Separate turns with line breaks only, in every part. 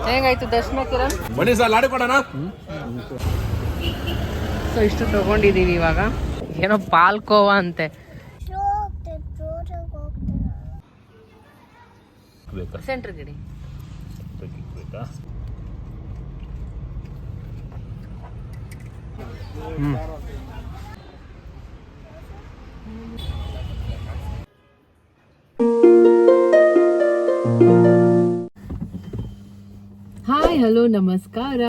ಹೇಗಾಯ್ತು ದರ್ಶನ ಕಿರಣ್?
ಬನ್ನಿ ಸರ್ ಲಾಡಿ ಕೊಡೋಣ.
ಸೊ ಇಷ್ಟು ತಗೊಂಡಿದೀವಿ ಇವಾಗ. ಏನೋ ಪಾಲ್ಕೋವಾ ಅಂತೆ. ಸೆಂಟ್ರ್ ಗಿಡಿ ಹಾಯ್ ಹಲೋ ನಮಸ್ಕಾರ,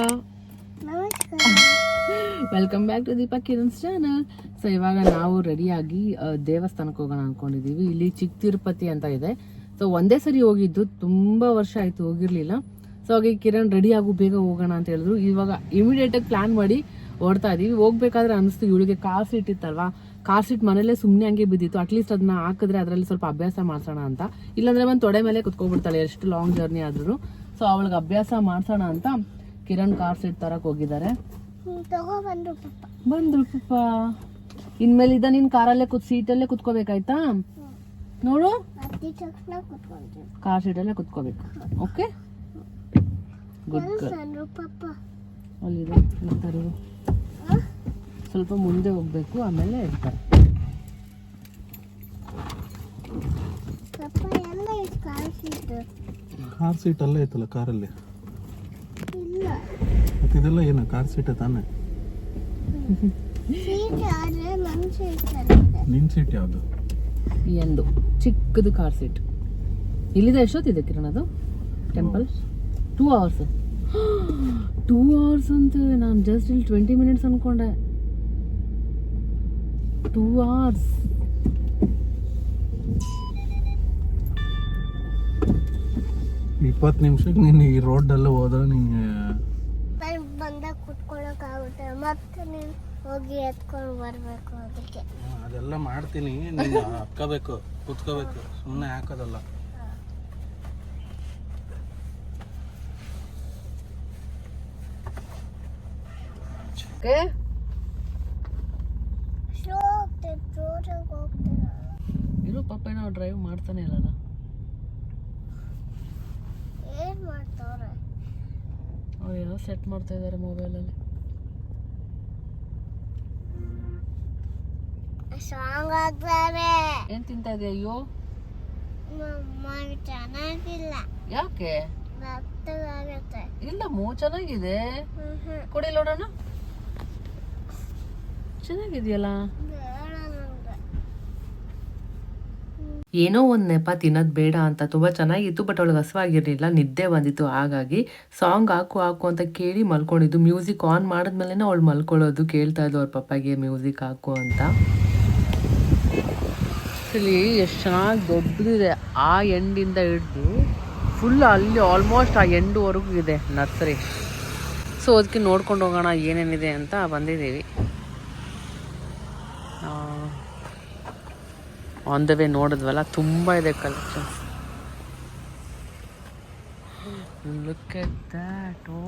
welcome back to Deepa Kiran's channel. So ಇವಾಗ ನಾವು ರೆಡಿಯಾಗಿ ದೇವಸ್ಥಾನಕ್ಕೆ ಹೋಗೋಣ ಅನ್ಕೊಂಡಿದೀವಿ. ಇಲ್ಲಿ ಚಿಕ್ಕ ತಿರುಪತಿ ಅಂತ ಇದೆ. ಸೊ ಒಂದೇ ಸರಿ ಹೋಗಿದ್ದು, ತುಂಬಾ ವರ್ಷ ಆಯ್ತು ಹೋಗಿರ್ಲಿಲ್ಲ. ಸೊ ಹಾಗೆ ಕಿರಣ್ ರೆಡಿ ಆಗು ಬೇಗ ಹೋಗೋಣ ಅಂತ ಹೇಳಿದ್ರು. ಇವಾಗ ಇಮಿಡಿಯೇಟ್ ಆಗಿ ಪ್ಲಾನ್ ಮಾಡಿ ಓಡ್ತಾ ಇದೀವಿ. ಹೋಗ್ಬೇಕಾದ್ರೆ ಅನಿಸ್ತು ಇವಳಿಗೆ ಕಾರ್ ಸೀಟ್ ಇತ್ತಲ್ವಾ, ಕಾರ್ ಸೀಟ್ ಮನೇಲೆ ಸುಮ್ಮನೆ ಹಂಗೆ ಬಿದ್ದಿತ್ತು. ಅಟ್ಲೀಸ್ಟ್ ಅದನ್ನ ಹಾಕಿದ್ರೆ ಅದರಲ್ಲಿ ಸ್ವಲ್ಪ ಅಭ್ಯಾಸ ಮಾಡ್ಸೋಣ ಅಂತ. ಇಲ್ಲಾಂದ್ರೆ ಒಂದು ತೊಡೆ ಮೇಲೆ ಕುತ್ಕೊಬಿಡ್ತಾಳೆ ಎಷ್ಟು ಲಾಂಗ್ ಜರ್ನಿ ಆದ್ರೂ. ಸೊ ಅವಳಿಗೆ ಅಭ್ಯಾಸ ಮಾಡ್ಸೋಣ ಅಂತ ಕಿರಣ್ ಕಾರ್ ಸೀಟ್ ತರಕ್ ಹೋಗಿದ್ದಾರೆ. ಬಂದ್ರು ಪಾಪ. ಇನ್ಮೇಲೆ ನೀನ್ ಕಾರಲ್ಲೇ ಸೀಟಲ್ಲೇ ಕುತ್ಕೋಬೇಕಾಯ್ತಾ? ನೋಡು, ಕಾರ್ ಸೀಟಲ್ಲೇ ಕುತ್ಕೋಬೇಕು. Okay, good girl. ಅಲ್ಲಿದೆ ಇರ್ತಾರೆ, ಸ್ವಲ್ಪ ಮುಂದೆ ಹೋಗ್ಬೇಕು, ಆಮೇಲೆ ಇರ್ತಾರೆ.
ಕಾರ್ ಸೀಟ್ ಅಲ್ಲೇ ಐತಲ್ಲ ಕಾರಲ್ಲಿ. ಇದೆಲ್ಲ ಏನು ಕಾರ್ ಸೀಟ್ ತಾನೆ? ನಿನ್ ಸೀಟ್ ಯಾವುದು?
ಎಂದು ಚಿಕ್ಕದು ಕಾರ್ ಸೀಟ್ ಇಲ್ಲಿದೆ. ಎಷ್ಟೊತ್ತಿದೆ ಕಿರಣ್ ಅದು ಟೆಂಪಲ್? 2 hours. 2 hours ಅಂತ ನಾನು ಜಸ್ಟ್ ಇಲ್ಲಿ 20 minutes ಅನ್ಕೊಂಡೆ. 2 hours.
ಇಪ್ಪತ್ತು ನಿಮಿಷಕ್ಕೆ ನೀನು ಈ ರೋಡಲ್ಲಿ ಹೋದ್ರೆ ನಿಂಗೆ
ಬಂದಾಗ ಕುತ್ಕೊಳ್ಳೋಕ್ಕಾಗುತ್ತೆ, ಮತ್ತೆ ನೀನು ಹೋಗಿ ಎತ್ಕೊಂಡು ಬರಬೇಕು. ಅದಕ್ಕೆ
ಅದೆಲ್ಲ ಮಾಡ್ತೀನಿ, ನೀನು ಹತ್ಕೋಬೇಕು, ಕುತ್ಕೋಬೇಕು, ಸುಮ್ಮನೆ ಹಾಕೋದಲ್ಲ.
ಇರೋ ಪಾಪ ಏನೋ ಡ್ರೈವ್ ಮಾಡ್ತಾನೆ ಇಲ್ಲಲ್ಲ.
ಏನ್ ಮಾಡ್ತಾವ್ರೆ?
ಅವ್ರು ಏನೋ ಸೆಟ್ ಮಾಡ್ತಾ ಇದಾರೆ ಮೊಬೈಲಲ್ಲಿ.
ಸಾಂಗ್ ಹಾಕ್ತಾರೆ.
ಏನ್ ತಿಂತಾ ಇದೆಯಾ? ಅಯ್ಯೋ
ಚೆನ್ನಾಗಿಲ್ಲ.
ಯಾಕೆ?
ರಕ್ತವಾಗುತ್ತೆ.
ಇಲ್ಲ ಚೆನ್ನಾಗಿದೆ, ಕೊಡಿ ನೋಡೋಣ. ಚೆನ್ನಾಗಿದೆಯಲ್ಲ. ಏನೋ ಒಂದು ನೆಪ ತಿನ್ನೋದು ಬೇಡ ಅಂತ ತುಂಬ ಚೆನ್ನಾಗಿತ್ತು. ಬಟ್ ಅವಳಿಗೆ ಹಸುವಾಗಿರಲಿಲ್ಲ, ನಿದ್ದೆ ಬಂದಿತ್ತು. ಹಾಗಾಗಿ ಸಾಂಗ್ ಹಾಕು ಅಂತ ಕೇಳಿ ಮಲ್ಕೊಂಡಿದ್ದು. ಮ್ಯೂಸಿಕ್ ಆನ್ ಮಾಡಿದ್ಮೇಲೆ ಅವಳು ಮಲ್ಕೊಳ್ಳೋದು. ಕೇಳ್ತಾ ಇದ್ದು ಅವ್ರ ಪಪ್ಪಾಗೆ ಮ್ಯೂಸಿಕ್ ಹಾಕು ಅಂತ. ಇಲ್ಲಿ ಎಷ್ಟು ಚೆನ್ನಾಗಿ ದೊಡ್ಡದಿದೆ. ಆ ಎಂಡಿಂದ ಹಿಡಿದು ಫುಲ್ ಅಲ್ಲಿ ಆಲ್ಮೋಸ್ಟ್ ಆ ಎಂಡ್ವರೆಗೂ ಇದೆ ನರ್ಸರಿ. ಸೊ ಅದಕ್ಕೆ ನೋಡ್ಕೊಂಡು ಹೋಗೋಣ ಏನೇನಿದೆ ಅಂತ ಬಂದಿದ್ದೀವಿ. ಆನ್ ದ ವೇ ನೋಡಿದ್ವಲ್ಲ, ತುಂಬ ಇದೆ ಕಲೆಕ್ಷನ್ಸ್. Look at that. ಓ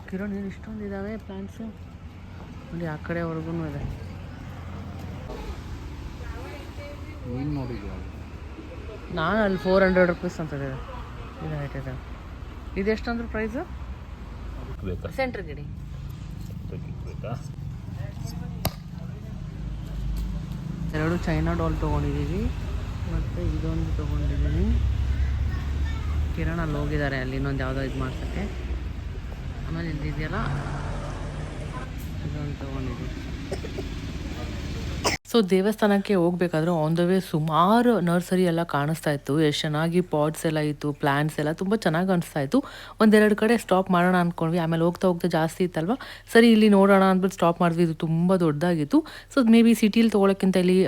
ಕಿರಣ್, ಏನು ಇಷ್ಟೊಂದು ಇದ್ದಾವೆ ಪ್ಲಾಂಟ್ಸು ನೋಡಿ. ಆ ಕಡೆವರೆಗೂ ಇದೆ. ನಾನು ಅಲ್ಲಿ 400 rupees ಅಂತ ಇದೆ. ಇದೆ ಇದೆಷ್ಟಂದ್ರೆ ಪ್ರೈಸು? ಸೆಂಟ್ರ್ ಗಿಡಿ ಎರಡು ಚೈನಾ ಡಾಲ್ ತೊಗೊಂಡಿದ್ದೀವಿ, ಮತ್ತು ಇದೊಂದು ತೊಗೊಂಡಿದ್ದೀನಿ. ಕಿರಣ್ ಅಲ್ಲಿ ಹೋಗಿದ್ದಾರೆ, ಅಲ್ಲಿ ಇನ್ನೊಂದು ಯಾವುದೋ ಇದು ಮಾಡ್ಸೋಕ್ಕೆ. ಆಮೇಲೆ ಇಲ್ಲಿದೆಯಲ್ಲ ಇದೊಂದು ತೊಗೊಂಡಿದ್ದೀವಿ. ಸೊ ದೇವಸ್ಥಾನಕ್ಕೆ ಹೋಗ್ಬೇಕಾದ್ರೆ ಆನ್ ದ ವೇ ಸುಮಾರು ನರ್ಸರಿ ಎಲ್ಲ ಕಾಣಿಸ್ತಾ ಇತ್ತು. ಎಷ್ಟು ಚೆನ್ನಾಗಿ ಪಾಟ್ಸ್ ಎಲ್ಲ ಇತ್ತು, ಪ್ಲಾಂಟ್ಸ್ ಎಲ್ಲ ತುಂಬ ಚೆನ್ನಾಗಿ ಅನಿಸ್ತಾ ಇತ್ತು. ಒಂದೆರಡು ಕಡೆ ಸ್ಟಾಪ್ ಮಾಡೋಣ ಅಂದ್ಕೊಂಡ್ವಿ. ಆಮೇಲೆ ಹೋಗ್ತಾ ಜಾಸ್ತಿ ಇತ್ತಲ್ವ, ಸರಿ ಇಲ್ಲಿ ನೋಡೋಣ ಅಂದ್ಬಿಟ್ಟು ಸ್ಟಾಪ್ ಮಾಡಿದ್ವಿ. ಇದು ತುಂಬ ದೊಡ್ಡದಾಗಿತ್ತು. ಸೊ ಮೇ ಬಿ ಸಿಟಿಲಿ ತೊಗೊಳಕ್ಕಿಂತ ಇಲ್ಲಿ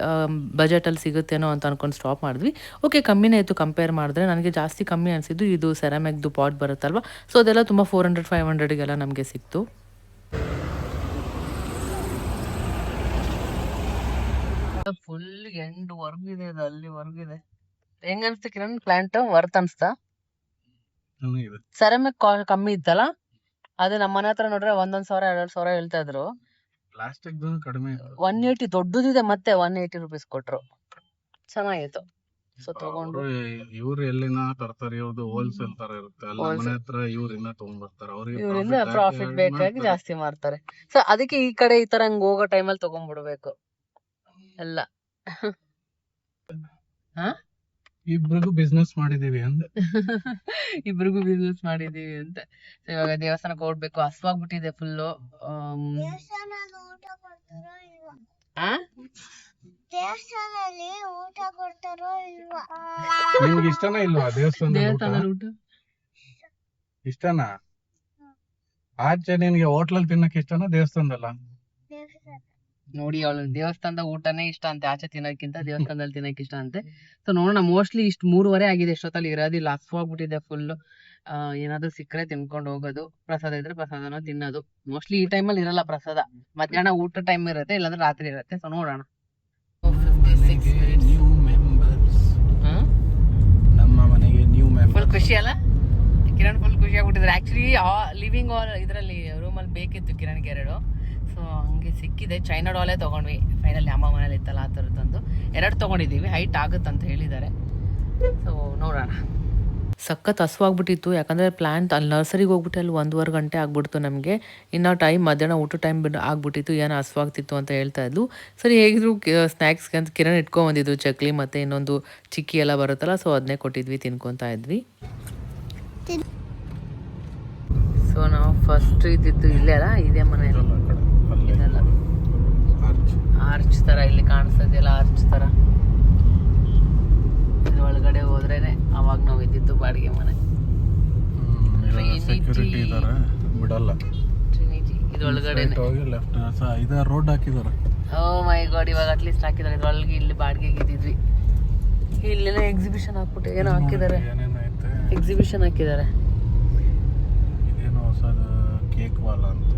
ಬಜೆಟಲ್ಲಿ ಸಿಗುತ್ತೇನೋ ಅಂತ ಅಂದ್ಕೊಂಡು ಸ್ಟಾಪ್ ಮಾಡಿದ್ವಿ. ಓಕೆ, ಕಮ್ಮಿನೇ ಇತ್ತು ಕಂಪೇರ್ ಮಾಡಿದ್ರೆ. ನನಗೆ ಜಾಸ್ತಿ ಕಮ್ಮಿ ಅನಿಸಿದ್ದು ಇದು ಸೆರಾಮಿಕ್ದು ಪಾಟ್ ಬರುತ್ತಲ್ವ. ಸೊ ಅದೆಲ್ಲ ತುಂಬ 400-500 ನಮಗೆ ಸಿಕ್ತು. ಫುಲ್ ಎಂಡ್ ವರ್ಗಿದೆ, ಅದು ಅಲ್ಲಿ ವರ್ಗಿದೆ. ಹೆಂಗ ಅನ್ಸ್ತ ಕಿರಣ್ ಪ್ಲಾಂಟ್? ವರ್ತ್ ಅನ್ಸ್ತಾ? ಸೆರಾಮಿಕ್ ಕಮ್ಮಿ ಇತ್ತಲ್ಲ, ಅದೇ ನಮ್ಮ ಮನೆ ಹತ್ರ ನೋಡ್ರೆ 1,000-2,000 ಹೇಳ್ತಾ ಇದ್ರು.
ಪ್ಲಾಸ್ಟಿಕ್ ಕಡಿಮೆ.
180 ದೊಡ್ಡದಿದೆ, ಮತ್ತೆ 180 rupees ಕೊಟ್ರು. ಚೆನ್ನಾಗಿತ್ತು. ಸೊ ತಗೊಂಡು
ಇವ್ರು ಎಲ್ಲಿನ ತರ್ತಾರೆ, ಇವ್ರದ್ದು ಹೋಲ್ಸೇಲ್ ತರ ಇರುತ್ತೆ ಅಲ್ಲ, ಮನೆ ಹತ್ರ ಇವ್ರಿಂದ ತಗೊಂಡ್ಬರ್ತಾರೆ, ಅವ್ರಿಗೆ
ಇವರಿಂದ ಪ್ರಾಫಿಟ್ ಬೇಕಾಗಿ ಜಾಸ್ತಿ ಮಾರ್ತಾರೆ. ಸೊ ಅದಕ್ಕೆ ಈ ಕಡೆ ಈ ತರ ಹಂಗ ಹೋಗೋ ಟೈಮಲ್ಲಿ ತಗೊಂಡ್ಬಿಡ್ಬೇಕು ಎಲ್ಲ.
ಇಬ್ರಿಗೂ ಬಿಸ್ನೆಸ್ ಮಾಡಿದೀವಿ ಅಂದೆ.
ಇಬ್ರಿಗೂ ಬಿಸ್ನೆಸ್ ಮಾಡಿದೀವಿ ಅಂತ. So ಇವಾಗ ದೇವಸ್ಥಾನಕ್ಕೆ ಹೋಗ್ಬೇಕು, ಹಸ್ವಾಗ್ಬಿಟ್ಟಿದೆ ಫುಲ್ಲು.
ದೇವಸ್ಥಾನದಲ್ಲಿ ಊಟ ಕೊಡ್ತಾರೋ ಇಲ್ವಾ? ದೇವಸ್ಥಾನದಲ್ಲಿ ಊಟ ಕೊಡ್ತಾರೋ ಇಲ್ವಾ?
ನಿಮ್ಗೆ ಇಷ್ಟನಾ ಇಲ್ವಾ ದೇವಸ್ಥಾನದ ಊಟ? ಇಷ್ಟನಾ? ಆಚೆ ನಿನ್ಗೆ ಹೋಟ್ಲಲ್ಲಿ ತಿನ್ನಕ್ ಇಷ್ಟನಾ ದೇವಸ್ಥಾನದಲ್ಲ?
ದೇವಸ್ಥಾನ
ನೋಡಿ, ಅವಳು ದೇವಸ್ಥಾನದ ಊಟನೇ ಇಷ್ಟ ಅಂತೆ, ಆಚೆ ತಿನ್ನೋಕ್ಕಿಂತ ದೇವಸ್ಥಾನದಲ್ಲಿ ತಿನ್ನಕ್ ಇಷ್ಟ ಅಂತೆ. ಸೊ ನೋಡೋಣ, ಮೋಸ್ಟ್ಲಿ ಇಷ್ಟು 3:30 ಆಗಿದೆ, ಎಷ್ಟೊತ್ತಲ್ಲಿ ಇರೋದಿಲ್ಲ, ಹಸ್ವಾಗ್ಬಿಟ್ಟಿದೆ ಫುಲ್. ಏನಾದ್ರು ಸಿಕ್ಕರೆ ತಿನ್ಕೊಂಡು ಹೋಗೋದು, ಪ್ರಸಾದ ಇದ್ರೆ ಪ್ರಸಾದನ ತಿನ್ನೋದು. ಮೋಸ್ಟ್ಲಿ ಈ ಟೈಮಲ್ಲಿ ಇರಲ್ಲ ಪ್ರಸಾದ, ಮಧ್ಯಾಹ್ನ ಊಟ ಟೈಮ್ ಇರುತ್ತೆ, ಇಲ್ಲಾಂದ್ರೆ ರಾತ್ರಿ ಇರುತ್ತೆ. ಸೊ ನೋಡೋಣ.
ನ್ಯೂ ಮೆಂಬರ್ಸ್, ನಮ್ಮ ಮನೆಗೆ ನ್ಯೂ ಮೆಂಬರ್.
ಫುಲ್ ಖುಷಿ ಅಲ್ಲ ಕಿರಣ್? ಫುಲ್ ಖುಷಿ ಆಗ್ಬಿಟ್ಟಿದ್ರೆ. ಆಕ್ಚುಲಿ ಲಿವಿಂಗ್ ಹಾಲ್ ಇದರಲ್ಲಿ ರೂಮಲ್ಲಿ ಬೇಕಿತ್ತು ಕಿರಣ್ಗೆ 2. ಸೊ ಹಂಗೆ ಸಿಕ್ಕಿದೆ. ಚೈನಾ ಡಾಲೇ ತೊಗೊಂಡ್ವಿ ಫೈನಲಿ, ಅಮ್ಮ ಮನೇಲಿ ಇತ್ತಲ್ಲ ಆ ಥರದ್ದೊಂದು 2 ತೊಗೊಂಡಿದ್ದೀವಿ. ಹೈಟ್ ಆಗುತ್ತಂತ ಹೇಳಿದ್ದಾರೆ. ಸೊ ನೋಡೋಣ. ಸಖತ್ ಹಸುವಾಗ್ಬಿಟ್ಟಿತ್ತು, ಯಾಕಂದರೆ ಪ್ಲ್ಯಾಂಟ್ ಅಲ್ಲಿ ನರ್ಸರಿಗೆ ಹೋಗ್ಬಿಟ್ಟು ಅಲ್ಲಿ 1.5 ಗಂಟೆ ಆಗ್ಬಿಡ್ತು ನಮಗೆ. ಇನ್ನು ಟೈಮ್ ಮಧ್ಯಾಹ್ನ ಊಟ ಟೈಮ್ ಆಗ್ಬಿಟ್ಟಿತ್ತು, ಏನೋ ಹಸುವಾಗ್ತಿತ್ತು ಅಂತ ಹೇಳ್ತಾ ಇದ್ಲು. ಸರಿ, ಹೇಗಿದ್ರು ಸ್ನ್ಯಾಕ್ಸ್ಗೆ ಅಂತ ಕಿರಣ್ ಇಟ್ಕೊಂಬಂದಿದ್ದು ಚಕ್ಲಿ ಮತ್ತು ಇನ್ನೊಂದು ಚಿಕ್ಕಿ ಎಲ್ಲ ಬರುತ್ತಲ್ಲ, ಸೊ ಅದನ್ನೇ ಕೊಟ್ಟಿದ್ವಿ, ತಿನ್ಕೊತಾ ಇದ್ವಿ. ಸೊ ನಾವು ಫಸ್ಟ್ ಇದ್ದಿದ್ದು ಇಲ್ಲೇ ಅಲ್ಲ, ಇದೇ ಮನೆಯಲ್ಲಿ ಇದೆಲ್ಲ ಆರ್ಚ್ ಥರ ಇಲ್ಲಿ ಕಾಣಿಸ್ತದೆಯಲ್ಲ, ಆರ್ಚ್ ಥರ. ಇದ್ರ ಒಳಗಡೆ ಹೋದ್ರೇನೆ ಅವಾಗ ನಾವು ಇದ್ದಿದ್ದು ಬಾಡಿಗೆ ಮನೆ.
ಸೆಕ್ಯೂರಿಟಿ ಇದಾರೆ, ಬಿಡಲ್ಲ.
ಟ್ರಿನಿಟಿ ಇದ್ರೊಳಗಡೆ
ರೋಡ್ ಹಾಕಿದಾರೆ.
ಓ ಮೈ ಗಾಡ್, ಇವಾಗ ಅಟ್ಲೀಸ್ಟ್ ಹಾಕಿದ್ದಾರೆ. ಇದ್ರೊಳಗೆ ಇಲ್ಲಿ ಬಾಡಿಗೆಗೆ ಇದ್ದಿದ್ವಿ. ಇಲ್ಲೆಲ್ಲ ಎಕ್ಸಿಬಿಷನ್ ಹಾಕ್ಬಿಟ್ಟು ಏನೋ ಹಾಕಿದ್ದಾರೆ, ಎಕ್ಸಿಬಿಷನ್ ಹಾಕಿದ್ದಾರೆ.
ಇದೇನೋ ಹೊಸದ ಕೇಕ್ ವಾಲ ಅಂತ,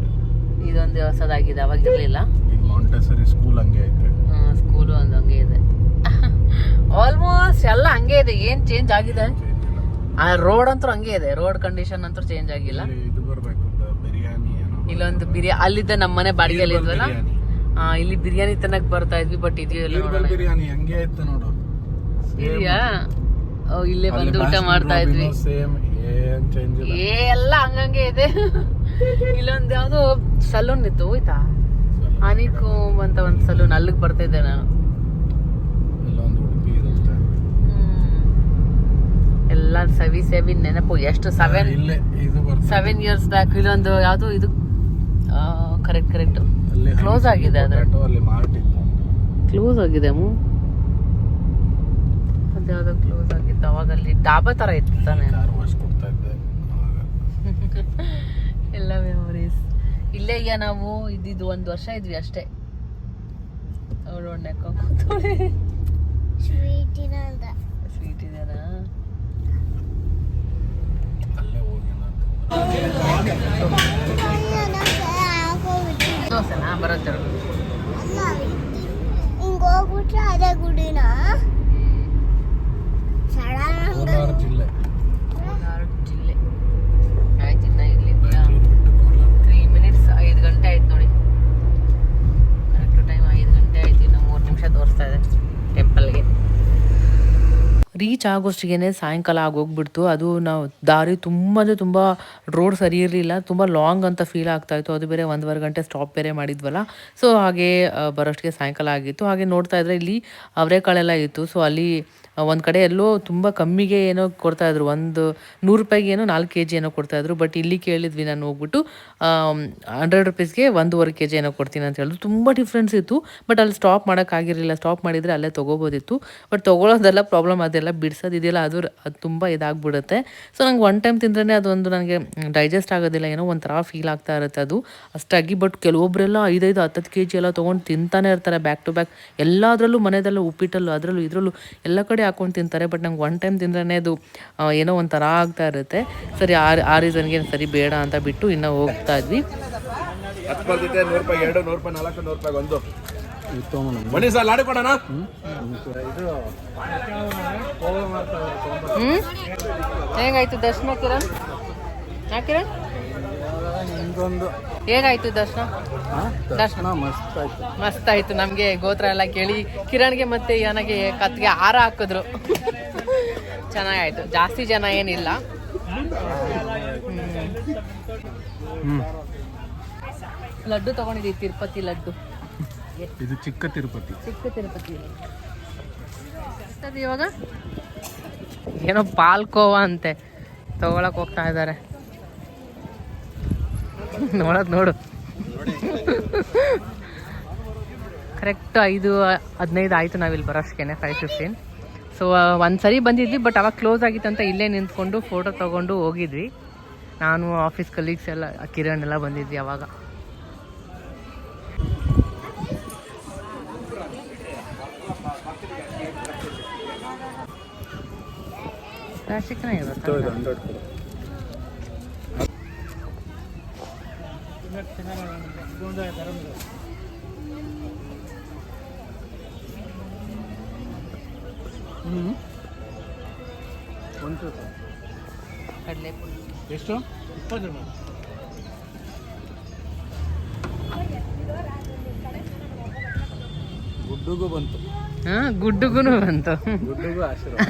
ಇದೊಂದು ಹೊಸದಾಗಿದೆ, ಅವಾಗ ಇರಲಿಲ್ಲ.
ಈಗ ಮಾಂಟೆಸರಿ ಸ್ಕೂಲ್ ಹಂಗೆ ಐತೆ.
ಸ್ಕೂಲು ಒಂದು ಹಂಗೆ ಇದೆ. ಆಲ್ಮೋಸ್ಟ್ ಎಲ್ಲ ಹಂಗೆ ಇದೆ, ಏನ್ ಚೇಂಜ್ ಆಗಿದೆ? ಆ ರೋಡ್ ಅಂತೂ ಹಂಗೆ ಇದೆ, ರೋಡ್ ಕಂಡೀಷನ್ ಅಂತೂ ಚೇಂಜ್ ಆಗಿಲ್ಲ.
ಇದು ಬರ್ಬೇಕು, ಬಿರಿಯಾನಿ
ಇಲ್ಲೊಂದು ಅಲ್ಲಿದ್ದ ನಮ್ಮ ಮನೆ ಬಾಡಿಗೆಯಲ್ಲಿ ಇದ್ವಲ್ಲ, ಇಲ್ಲಿ ಬಿರಿಯಾನಿ ತಿನ್ನಕ್ ಬರ್ತಾ ಇದ್ವಿ. ಬಟ್ ಇದೆಯಲ್ಲ
ಬಿರಿಯಾನಿ ಹಂಗೆ ಐತೆ ನೋಡು,
ಇದೆಯಾ? ಇಲ್ಲೇ ಬಂದು ಊಟ ಮಾಡ್ತಾ ಇದ್ವಿ.
ಸೇಮ್, ಏನ್ ಚೇಂಜ್ ಇಲ್ಲ,
ಎಲ್ಲ ಹಂಗಂಗೆ ಇದೆ. ಇಲ್ಲೊಂದು ಯಾವ್ದೋ ಸಲೂನ್ ಇತ್ತು, ಹೋಯ್ತಾ? ಅನಿಕೋಮ್ ಅಂತ ಒಂದು ಸಲೂನ್, ಅಲ್ಲಿಗೆ ಬರ್ತಾ ಇದ್ದೆ ನಾನು. ಎಲ್ಲ ಸವಿ ನೆನಪು. ಎಷ್ಟು 7 ಇಯರ್ಸ್ ಬ್ಯಾಕ್. ಇಲ್ಲೊಂದು ಯಾವ್ದು ಇದು ಕರೆಕ್ಟ್ ಕ್ಲೋಸ್ ಆಗಿದೆ, ಅದ್ರ ಕ್ಲೋಸ್ ಆಗಿದೆ. ಅದ್ಯಾವ್ದೋ ಕ್ಲೋಸ್ ಆಗಿತ್ತು ಅವಾಗ. ಅಲ್ಲಿ ಡಾಬಾ ತರ ಇತ್ತು ತಾನೆ. ಎಲ್ಲ ಮೆಮೊರೀಸ್ ಇಲ್ಲೇ. ಈಗ ನಾವು ಇದ್ದಿದ್ದು 1 ವರ್ಷ ಇದ್ವಿ ಅಷ್ಟೇ. ಅವಳು ಸ್ವೀಟ್ ಇದೆನಾ? ದೋಸೆನಾ ಬರುತ್ತೆ.
ಹಿಂಗ ಹೋಗ್ಬಿಟ್ರೆ ಅದೇ ಗುಡಿನ
ಜಿಲ್ಲೆ
ಆಯ್ತು. ಇನ್ನ ಇಲ್ಲಿ 3 ಮಿನಿಟ್ಸ್, 5 ಗಂಟೆ ಆಯ್ತು ನೋಡಿ. ಕರೆಕ್ಟ್ ಟೈಮ್ 5 ಗಂಟೆ ಆಯ್ತು. ಇನ್ನು 3 ನಿಮಿಷ ತೋರಿಸ್ತಾ ಇದೆ ಟೆಂಪಲ್ಗೆ. ರೀಚ್ ಆಗೋಷ್ಟಿಗೆ ಸಾಯಂಕಾಲ ಆಗೋಗ್ಬಿಡ್ತು. ಅದು ನಾವು ದಾರಿ ತುಂಬ ರೋಡ್ ಸರಿ ಇರಲಿಲ್ಲ, ತುಂಬ ಲಾಂಗ್ ಅಂತ ಫೀಲ್ ಆಗ್ತಾಯಿತ್ತು. ಅದು ಬೇರೆ 1.5 ಗಂಟೆ ಸ್ಟಾಪ್ ಬೇರೆ ಮಾಡಿದ್ವಲ್ಲ. ಸೊ ಹಾಗೆ ಬರೋಷ್ಟಿಗೆ ಸಾಯಂಕಾಲ ಆಗಿತ್ತು. ಹಾಗೆ ನೋಡ್ತಾ ಇದ್ರೆ ಇಲ್ಲಿ ಅವರೆಕಾಳೆಲ್ಲ ಇತ್ತು. ಸೊ ಅಲ್ಲಿ ಒಂದು ಕಡೆ ಎಲ್ಲೋ ತುಂಬ ಕಮ್ಮಿಗೆ ಏನೋ ಕೊಡ್ತಾಯಿದ್ರು, 100 ರೂಪಾಯಿಗೆ ಏನೋ 4 kg ಏನೋ ಕೊಡ್ತಾಯಿದ್ರು. ಬಟ್ ಇಲ್ಲಿ ಕೇಳಿದ್ವಿ ನಾನು ಹೋಗ್ಬಿಟ್ಟು 100 ರೂಪೀಸ್ಗೆ 1.5 kg ಏನೋ ಕೊಡ್ತೀನಿ ಅಂತ ಹೇಳಿದ್ರು. ತುಂಬ ಡಿಫ್ರೆನ್ಸ್ ಇತ್ತು. ಬಟ್ ಅಲ್ಲಿ ಸ್ಟಾಪ್ ಮಾಡೋಕ್ಕಾಗಿರಲಿಲ್ಲ. ಸ್ಟಾಪ್ ಮಾಡಿದರೆ ಅಲ್ಲೇ ತೊಗೋಬೋದಿತ್ತು. ಬಟ್ ತೊಗೊಳೋದೆಲ್ಲ ಪ್ರಾಬ್ಲಮ್, ಅದೆಲ್ಲ ಬಿಡಿಸೋದಿದೆಯಲ್ಲ ಅದು ತುಂಬ ಇದಾಗ್ಬಿಡುತ್ತೆ. ಸೊ ನಂಗೆ 1 ಟೈಮ್ ತಿಂದ್ರೆ ಅದೊಂದು ನನಗೆ ಡೈಜೆಸ್ಟ್ ಆಗೋದಿಲ್ಲ, ಏನೋ ಒಂಥರ ಫೀಲ್ ಆಗ್ತಾ ಇರುತ್ತೆ ಅದು ಅಷ್ಟಾಗಿ. ಬಟ್ ಕೆಲವೊಬ್ಬರೆಲ್ಲ 5-10 kg ಎಲ್ಲ ತೊಗೊಂಡು ತಿಂತಾನೆ ಇರ್ತಾರೆ ಬ್ಯಾಕ್ ಟು ಬ್ಯಾಕ್. ಎಲ್ಲದರಲ್ಲೂ ಮನೆಯದಲ್ಲೂ ಉಪ್ಪಿಟ್ಟಲ್ಲೂ ಅದರಲ್ಲೂ ಇದರಲ್ಲೂ ಎಲ್ಲ ಕಡೆ ಹಾಕೊಂಡು ತಿಂತಾರೆ. ಬಟ್ ನಂಗೆ 1 ಟೈಮ್ ತಿಂದ್ರೆ ಅದು ಏನೋ ಒಂಥರ ಆಗ್ತಾ ಇರುತ್ತೆ. ಸರಿ, ಆ ರೀಸನ್ಗೆ ಸರಿ ಬೇಡ ಅಂತ ಬಿಟ್ಟು ಇನ್ನೂ ಹೋಗ್ತಾ ಇದ್ವಿ.
100 ರೂಪಾಯಿ 2, 100 ರೂಪಾಯಿ 4, 100 ರೂಪಾಯಿ 1. ಬನ್ನಿ ಸರ್, ಲಾಡು ಕೊಡೋಣ.
ಹೇಗಾಯ್ತು ದರ್ಶನ ಕಿರಣ್? ಕಿರಣ್
ಒಂದೊಂದು
ಹೇಗಾಯ್ತು ದರ್ಶನ?
ದರ್ಶನ ಮಸ್ತ್ ಆಯ್ತು.
ಮಸ್ತ್ ಆಯ್ತು. ನಮಗೆ ಗೋತ್ರ ಎಲ್ಲ ಕೇಳಿ ಕಿರಣ್ಗೆ ಮತ್ತೆ ನನಗೆ ಕತ್ಗೆ ಹಾರ ಹಾಕಿದ್ರು. ಚೆನ್ನಾಗಾಯ್ತು. ಜಾಸ್ತಿ ಜನ ಏನಿಲ್ಲ. ಲಡ್ಡು ತಗೊಂಡಿದ್ದೀವಿ, ತಿರುಪತಿ ಲಡ್ಡು.
ಇದು ಚಿಕ್ಕ ತಿರುಪತಿ.
ಚಿಕ್ಕ ತಿರುಪತಿ ಇವಾಗ ಏನೋ ಪಾಲ್ಕೋವಾ ಅಂತೆ ತಗೊಳಕ್ ಹೋಗ್ತಾ ಇದ್ದಾರೆ. ನೋಡು ಕರೆಕ್ಟ್ 5:15 ಆಯಿತು ನಾವಿಲ್ಲಿ ಬರೋಷ್ಟೇನೆ, 5:15. ಸೊ ಒಂದ್ಸರಿ ಬಂದಿದ್ವಿ, ಬಟ್ ಅವಾಗ ಕ್ಲೋಸ್ ಆಗಿತ್ತಂತ ಇಲ್ಲೇ ನಿಂತ್ಕೊಂಡು ಫೋಟೋ ತೊಗೊಂಡು ಹೋಗಿದ್ವಿ. ನಾನು, ಆಫೀಸ್ ಕಲೀಗ್ಸ್ ಎಲ್ಲ, ಕಿರಣ್ ಎಲ್ಲ ಬಂದಿದ್ವಿ ಅವಾಗ. ಚೆನ್ನಾಗಿರುತ್ತೆ. ಕಡಲೆಪುರಿ
ಎಷ್ಟು? 20 ಜನ. ಗುಡ್ಡುಗೂ ಬಂತು.
ಗುಡ್ಡುಗೂ ಬಂತು.
ಗುಡ್ಡುಗೂ ಆಶೀರ್ವಾದ.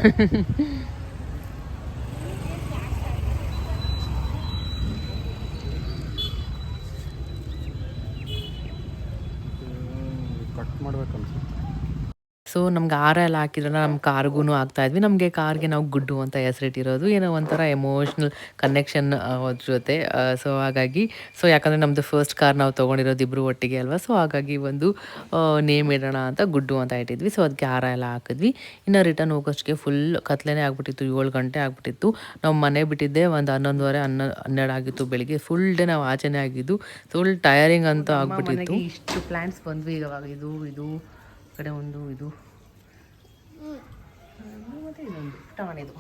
ಕಟ್ ಮಾಡ್ಬೇಕು ಅನ್ಸುತ್ತೆ.
ಸೊ ನಮ್ಗೆ ಹಾರ ಎಲ್ಲ ಹಾಕಿದ್ರಲ್ಲ, ನಮ್ಮ ಕಾರ್ಗೂ ಆಗ್ತಾ ಇದ್ವಿ. ನಮಗೆ ಕಾರ್ಗೆ ನಾವು ಗುಡ್ಡು ಅಂತ ಹೆಸರಿಟ್ಟಿರೋದು, ಏನೋ ಒಂಥರ ಎಮೋಷ್ನಲ್ ಕನೆಕ್ಷನ್ ಅದ್ರ ಜೊತೆ. ಸೊ ಹಾಗಾಗಿ, ಸೊ ಯಾಕಂದರೆ ನಮ್ಮದು ಫಸ್ಟ್ ಕಾರ್ ನಾವು ತೊಗೊಂಡಿರೋದು ಇಬ್ಬರು ಒಟ್ಟಿಗೆ ಅಲ್ವಾ. ಸೊ ಹಾಗಾಗಿ ಒಂದು ನೇಮ್ ಇಡೋಣ ಅಂತ ಗುಡ್ಡು ಅಂತ ಇಟ್ಟಿದ್ವಿ. ಸೊ ಅದಕ್ಕೆ ಹಾರ ಎಲ್ಲ ಹಾಕಿದ್ವಿ. ಇನ್ನು ರಿಟರ್ನ್ ಹೋಗೋಷ್ಟಕ್ಕೆ ಫುಲ್ ಕತ್ಲೆನೇ ಆಗ್ಬಿಟ್ಟಿತ್ತು. 7 ಗಂಟೆ ಆಗ್ಬಿಟ್ಟಿತ್ತು. ನಾವು ಮನೆ ಬಿಟ್ಟಿದ್ದೆ ಒಂದು 11:30, 12 ಆಗಿತ್ತು ಬೆಳಿಗ್ಗೆ. ಫುಲ್ ಡೇ ನಾವು ಆಚೆನೇ ಆಗಿದ್ದು. ಫುಲ್ ಟಯರಿಂಗ್ ಅಂತ ಆಗ್ಬಿಟ್ಟಿತ್ತು. ಇಷ್ಟು ಪ್ಲ್ಯಾನ್ಸ್ ಬಂದ್ವಿ ಇವಾಗ. ಇದು ಕಡೆ ಒಂದು, ಇದು ಮತ್ತೆ ಇದೊಂದು ಪುಟ್ಟವನಿದು.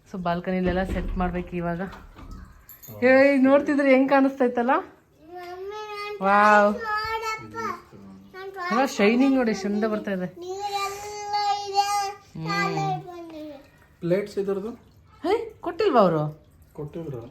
ಸೊ ಬಾಲ್ಕನಿಲೆಲ್ಲ ಸೆಟ್ ಮಾಡ್ಬೇಕು ಇವಾಗ. ನೋಡ್ತಿದ್ರೆ ಹೆಂಗ್ ಕಾಣಿಸ್ತಾ ಇತ್ತಲ್ಲ. ವಾವ್, ಶೈನಿಂಗ್ ನೋಡಿ, ಚಂದ ಬರ್ತಾ ಇದೆ.
ಪ್ಲೇಟ್ಸ್ ಇದ್ರದ್ದು
ಕೊಟ್ಟಿಲ್ವಾ ಅವರು?
ಕೊಟ್ಟಿದ್ರು.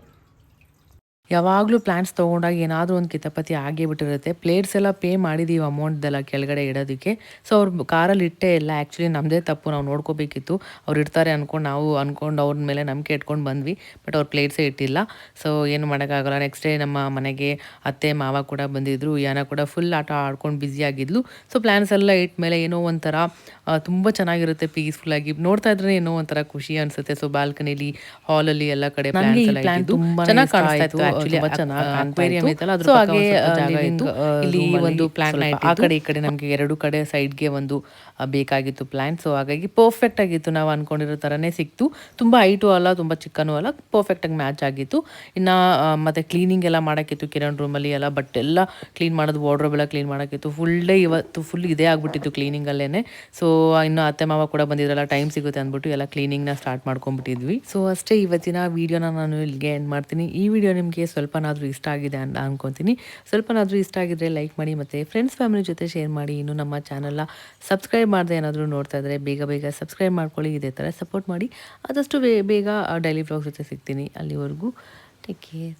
ಯಾವಾಗಲೂ ಪ್ಲ್ಯಾನ್ಸ್ ತೊಗೊಂಡಾಗ ಏನಾದರೂ ಒಂದು ಕಿತಾಪತಿ ಆಗೇ ಬಿಟ್ಟಿರುತ್ತೆ. ಪ್ಲೇಟ್ಸ್ ಎಲ್ಲ ಪೇ ಮಾಡಿದ್ದೀವಿ ಅಮೌಂಟ್ದೆಲ್ಲ ಕೆಳಗಡೆ ಇಡೋದಕ್ಕೆ. ಸೊ ಅವ್ರು ಕಾರಲ್ಲಿ ಇಟ್ಟೇ ಇಲ್ಲ. ಆ್ಯಕ್ಚುಲಿ ನಮ್ಮದೇ ತಪ್ಪು, ನಾವು ನೋಡ್ಕೋಬೇಕಿತ್ತು. ಅವ್ರು ಇಡ್ತಾರೆ ನಾವು ಅಂದ್ಕೊಂಡು ಅವ್ರ ಮೇಲೆ ನಂಬಿಕೆ ಇಟ್ಕೊಂಡು ಬಂದ್ವಿ. ಬಟ್ ಅವ್ರು ಪ್ಲೇಟ್ಸೇ ಇಟ್ಟಿಲ್ಲ. ಸೊ ಏನು ಮಾಡೋಕ್ಕಾಗಲ್ಲ. ನೆಕ್ಸ್ಟ್ ಡೇ ನಮ್ಮ ಮನೆಗೆ ಅತ್ತೆ ಮಾವ ಕೂಡ ಬಂದಿದ್ದರು. ಯಾನ ಕೂಡ ಫುಲ್ ಆಟ ಆಡ್ಕೊಂಡು ಬ್ಯುಸಿಯಾಗಿದ್ಲು. ಸೊ ಪ್ಲ್ಯಾನ್ಸ್ ಎಲ್ಲ ಇಟ್ಟ ಮೇಲೆ ಏನೋ ಒಂಥರ ತುಂಬ ಚೆನ್ನಾಗಿರುತ್ತೆ, ಪೀಸ್ಫುಲ್ಲಾಗಿ. ನೋಡ್ತಾ ಇದ್ರೆ ಏನೋ ಒಂಥರ ಖುಷಿ ಅನಿಸುತ್ತೆ. ಸೊ ಬಾಲ್ಕನಿಲಿ, ಹಾಲಲ್ಲಿ ಎಲ್ಲ ಕಡೆ ಪ್ಲಾನ್ ತುಂಬ ಚೆನ್ನಾಗಿ ಕಾಣಿಸ್ತಾ ಇತ್ತು. ಅಕ್ವೇರಿಯಂ ಐತಲ್ಲ, ಅದ್ರ ಹಾಗೆ ಜಾಗ ಇತ್ತು. ಇಲ್ಲಿ ಒಂದು ಪ್ಲಾಂಟ್ ಆ ಕಡೆ ಈ ಕಡೆ ನಮಗೆ 2 ಕಡೆ ಸೈಡ್ಗೆ ಒಂದು ಬೇಕಾಗಿತ್ತು ಪ್ಲಾಂಟ್. ಸೊ ಹಾಗಾಗಿ ಪರ್ಫೆಕ್ಟ್ ಆಗಿತ್ತು. ನಾವು ಅನ್ಕೊಂಡಿರೋ ಥರನೇ ಸಿಕ್ತು. ತುಂಬ ಹೈಟು ಅಲ್ಲ, ತುಂಬ ಚಿಕ್ಕನೂ ಅಲ್ಲ, ಪರ್ಫೆಕ್ಟಾಗಿ ಮ್ಯಾಚ್ ಆಗಿತ್ತು. ಇನ್ನು ಮತ್ತೆ ಕ್ಲೀನಿಂಗ್ ಎಲ್ಲ ಮಾಡೋಕ್ಕಿತ್ತು. ಕಿರಣ್ ರೂಮಲ್ಲಿ ಎಲ್ಲ ಬಟ್ಟೆ ಎಲ್ಲ ಕ್ಲೀನ್ ಮಾಡೋದು, ವಾರ್ಡ್ರೋಬ್ ಎಲ್ಲ ಕ್ಲೀನ್ ಮಾಡೋಕ್ಕಿತ್ತು. ಫುಲ್ ಡೇ ಇವತ್ತು ಫುಲ್ ಇದೇ ಆಗ್ಬಿಟ್ಟಿತ್ತು ಕ್ಲೀನಿಂಗಲ್ಲೇ. ಸೊ ಇನ್ನು ಅತ್ತೆ ಮಾವ ಕೂಡ ಬಂದಿದ್ರಲ್ಲ, ಟೈಮ್ ಸಿಗುತ್ತೆ ಅಂದ್ಬಿಟ್ಟು ಎಲ್ಲ ಕ್ಲೀನಿಂಗ್ನ ಸ್ಟಾರ್ಟ್ ಮಾಡ್ಕೊಂಡ್ಬಿಟ್ಟಿದ್ವಿ. ಸೊ ಅಷ್ಟೇ, ಇವತ್ತಿನ ವೀಡಿಯೋನ ನಾನು ಇಲ್ಲಿಗೆ ಎಂಡ್ ಮಾಡ್ತೀನಿ. ಈ ವಿಡಿಯೋ ನಿಮಗೆ ಸ್ವಲ್ಪನಾದರೂ ಇಷ್ಟ ಆಗಿದೆ ಅಂತ ಅನ್ಕೊತೀನಿ. ಸ್ವಲ್ಪನಾದರೂ ಇಷ್ಟ ಆಗಿದ್ರೆ ಲೈಕ್ ಮಾಡಿ, ಮತ್ತು ಫ್ರೆಂಡ್ಸ್ ಫ್ಯಾಮಿಲಿ ಜೊತೆ ಶೇರ್ ಮಾಡಿ. ಇನ್ನು ನಮ್ಮ ಚಾನಲ್ನ ಸಬ್ಸ್ಕ್ರೈಬ್ ಮಾಡದೆ ಏನಾದರೂ ನೋಡ್ತಾ ಇದ್ದರೆ ಬೇಗ ಸಬ್ಸ್ಕ್ರೈಬ್ ಮಾಡ್ಕೊಳ್ಳಿ. ಇದೇ ಥರ ಸಪೋರ್ಟ್ ಮಾಡಿ. ಆದಷ್ಟು ಬೇಗ ಡೈಲಿ ವ್ಲಾಗ್ಸ್ ಜೊತೆ ಸಿಗ್ತೀನಿ. ಅಲ್ಲಿವರೆಗೂ ಟೇಕ್ ಕೇರ್.